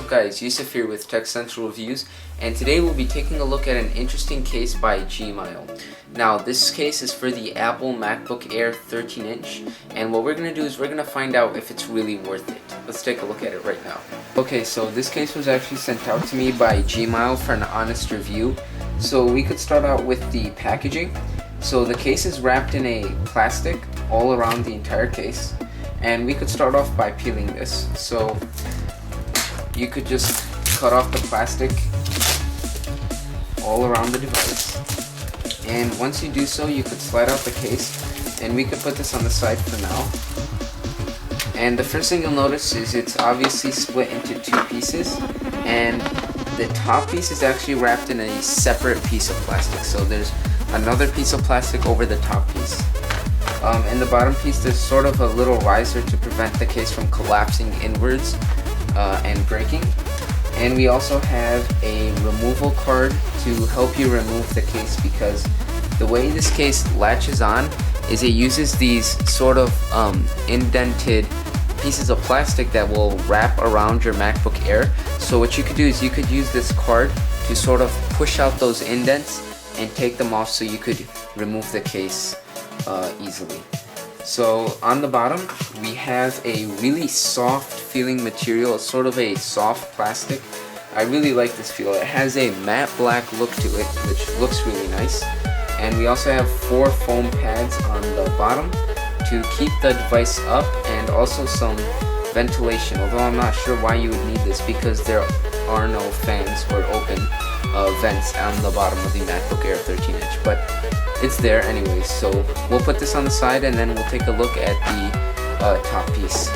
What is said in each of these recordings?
up guys, Yusuf here with Tech Central Reviews, and today we'll be taking a look at an interesting case by GMYLE. Now this case is for the Apple MacBook Air 13-inch, and what we're going to do is we're going to find out if it's really worth it. Let's take a look at it right now. Okay, so this case was actually sent out to me by GMYLE for an honest review. So we could start out with the packaging. So the case is wrapped in a plastic all around the entire case, and we could start off by peeling this. So you could just cut off the plastic all around the device, and once you do so, you could slide out the case, and we could put this on the side for now. And the first thing you'll notice is it's obviously split into two pieces, and the top piece is actually wrapped in a separate piece of plastic. So there's another piece of plastic over the top piece. In the bottom piece, there's sort of a little riser to prevent the case from collapsing inwards and breaking. And we also have a removal card to help you remove the case, because the way this case latches on is it uses these sort of indented pieces of plastic that will wrap around your MacBook Air. So what you could do is you could use this card to sort of push out those indents and take them off so you could remove the case easily. So on the bottom we have a really soft feeling material. It's sort of a soft plastic. I really like this feel. It has a matte black look to it, which looks really nice. And we also have 4 foam pads on the bottom to keep the device up, and also some ventilation, although I'm not sure why you would need this because there are no fans or open vents on the bottom of the MacBook Air 13-inch, but it's there anyways. So we'll put this on the side, and then we'll take a look at the top piece.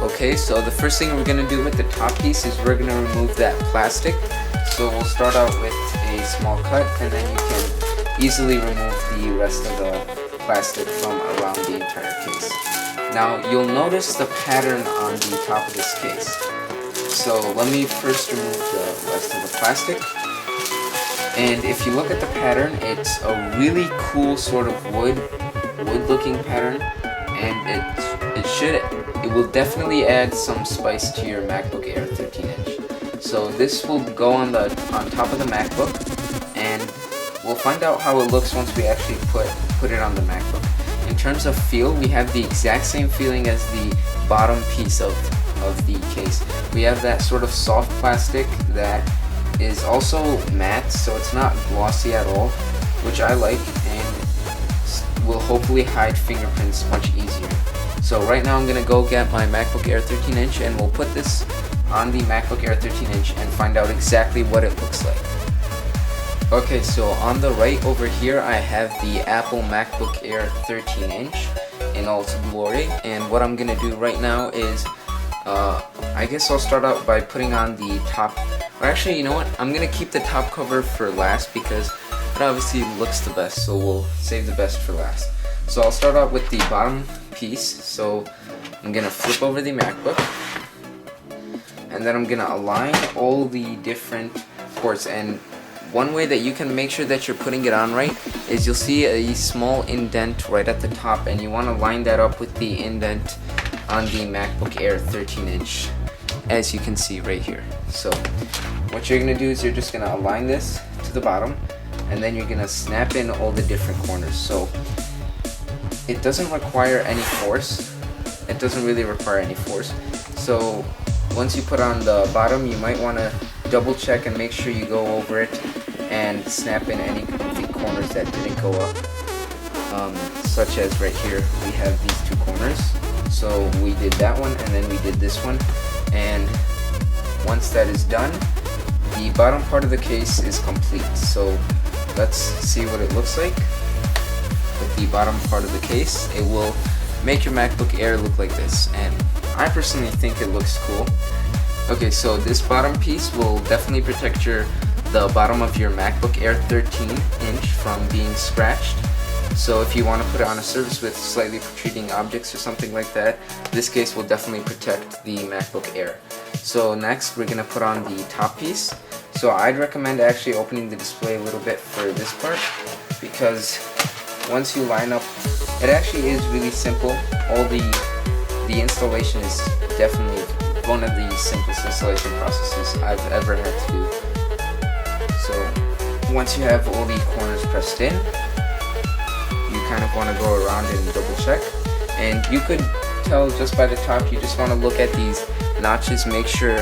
Okay, so the first thing we're going to do with the top piece is we're going to remove that plastic. So we'll start out with a small cut, and then you can easily remove the rest of the plastic from around the entire case. Now you'll notice the pattern on the top of this case. So let me first remove the rest of the plastic. And if you look at the pattern, it's a really cool sort of wood looking pattern, and it will definitely add some spice to your MacBook Air 13-inch. So this will go on top of the MacBook, and we'll find out how it looks once we actually put it on the MacBook. In terms of feel, we have the exact same feeling as the bottom piece of the case. We have that sort of soft plastic that is also matte, so it's not glossy at all, which I like, and will hopefully hide fingerprints much easier. So right now I'm going to go get my MacBook Air 13-inch, and we'll put this on the MacBook Air 13-inch and find out exactly what it looks like. Okay, so on the right over here I have the Apple MacBook Air 13-inch in all its glory, and what I'm going to do right now is I guess I'll start out by putting on the top, or actually, you know what, I'm going to keep the top cover for last because it obviously looks the best, so we'll save the best for last. So I'll start out with the bottom piece. So I'm going to flip over the MacBook, and then I'm going to align all the different ports. And one way that you can make sure that you're putting it on right is you'll see a small indent right at the top, and you want to line that up with the indent on the MacBook Air 13-inch, as you can see right here. So what you're going to do is you're just going to align this to the bottom, and then you're going to snap in all the different corners. So it doesn't require any force. It doesn't really require any force. So once you put on the bottom, you might want to double check and make sure you go over it and snap in any of the corners that didn't go up, such as right here we have these 2 corners. So we did that one, and then we did this one, and once that is done, the bottom part of the case is complete. So let's see what it looks like with the bottom part of the case. It will make your MacBook Air look like this, and I personally think it looks cool. Okay, so this bottom piece will definitely protect the bottom of your MacBook Air 13-inch from being scratched. So if you want to put it on a surface with slightly protruding objects or something like that, this case will definitely protect the MacBook Air. So next we're going to put on the top piece. So I'd recommend actually opening the display a little bit for this part, because once you line up, it actually is really simple. All the installation is definitely one of the simplest installation processes I've ever had to do. So once you have all the corners pressed in, you kind of want to go around and double check, and you could tell just by the top. You just want to look at these notches, make sure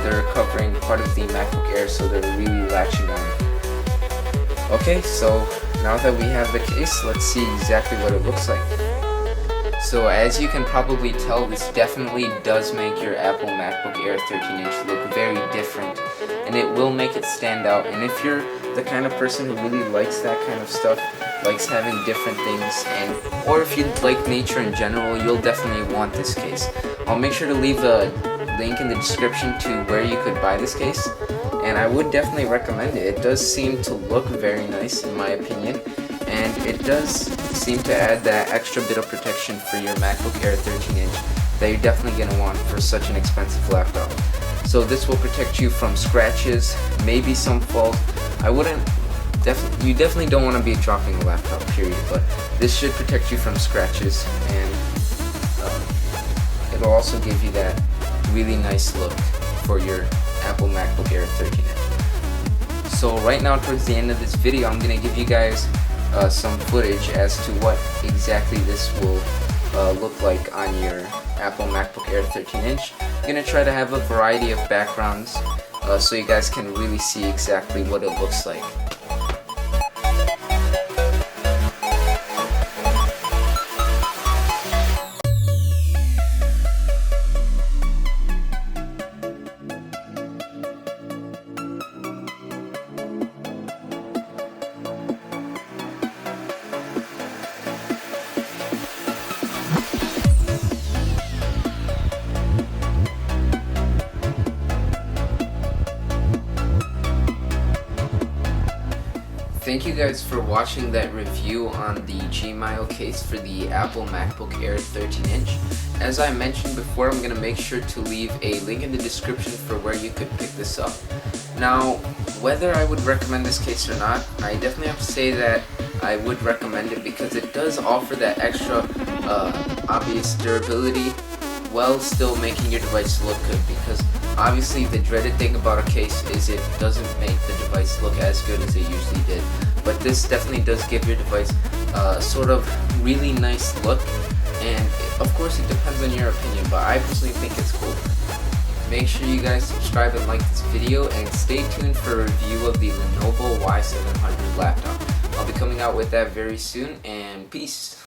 they're covering part of the MacBook Air so they're really latching on. Okay, so now that we have the case, let's see exactly what it looks like. So as you can probably tell, this definitely does make your Apple MacBook Air 13-inch look very different, and it will make it stand out. And if you're the kind of person who really likes that kind of stuff, likes having different things, or if you like nature in general, you'll definitely want this case. I'll make sure to leave a link in the description to where you could buy this case, and I would definitely recommend it. It does seem to look very nice in my opinion, and it does seem to add that extra bit of protection for your MacBook Air 13-inch that you're definitely going to want for such an expensive laptop. So this will protect you from scratches, maybe some falls. You definitely don't want to be dropping a laptop, period, but this should protect you from scratches, and it'll also give you that really nice look for your Apple MacBook Air 13-inch. So right now, towards the end of this video, I'm going to give you guys some footage as to what exactly this will look like on your Apple MacBook Air 13-inch. I'm going to try to have a variety of backgrounds so you guys can really see exactly what it looks like. Thank you guys for watching that review on the GMYLE case for the Apple MacBook Air 13-inch. As I mentioned before, I'm going to make sure to leave a link in the description for where you could pick this up. Now, whether I would recommend this case or not, I definitely have to say that I would recommend it because it does offer that extra obvious durability while still making your device look good, because obviously the dreaded thing about a case is it doesn't make the device look as good as it usually did. But this definitely does give your device a sort of really nice look, and of course it depends on your opinion, but I personally think it's cool. Make sure you guys subscribe and like this video, and stay tuned for a review of the Lenovo Y700 laptop. I'll be coming out with that very soon, and peace.